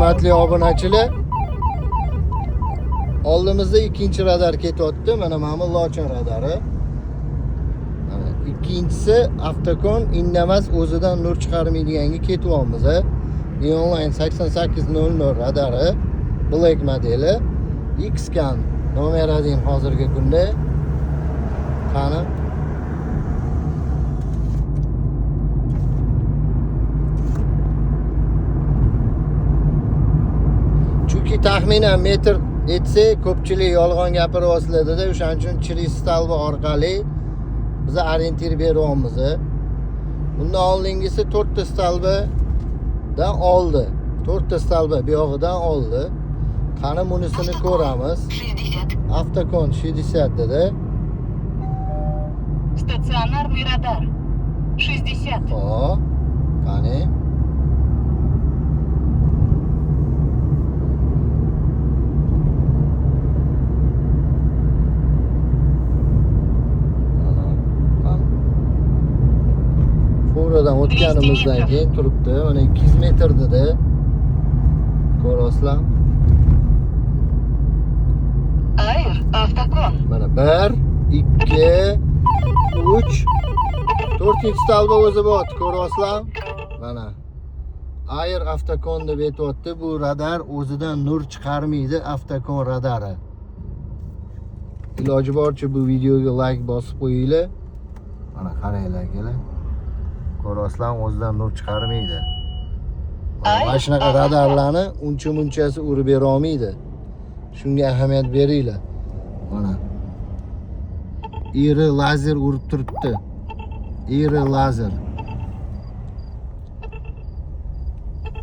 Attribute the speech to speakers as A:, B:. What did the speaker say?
A: Hurmatli obunachilar, oldimizda ikkinchi radar ketyapti. Mana bu Lochin radari. Mana ikkinchisi Avtokon indamas o'zidan nur chiqarmaydiganga ketyapmiz. Inline 8800 radari, Black modeli, X-Scan nomeri deyin hozirgi kunda. Qani chunki taxminan metr etsa ko'pchilik yolg'on gapiryapsizlar-da, o'shaning uchun chiri stalbi orqali biz orientir beryapmiz. Bundan oldingisi 4 ta stalbidan oldi. 4 ta stalbi bu yog'idan oldi. Qani bunisini ko'ramiz. Avtokon 60 dedi.
B: Стационарный радар. 60.
A: Xo'p. Qani Furadan o'tganimizdan keyin turibdi. Mana 200 metr dedi. Ko'rasizlar.
B: Air Avtokon.
A: Mana 1, 2, 3, 4 stalba o'zi bor, ko'ryapsizlar? Mana Air Avtokon deb aytyapti. Bu radar o'zidan nur chiqarmaydi, Avtokon radari. Iloji boricha bu videoga like bosib qo'yinglar. Mana qaranglar akalar. Ko'ryapsizlar, o'zidan nur chiqarmaydi. Mana shunaqa radarlarni uncha-munchasi urib bera olmaydi. Shunga ahamiyat beringlar. Mana iri lazer urib turibdi. Iri lazer.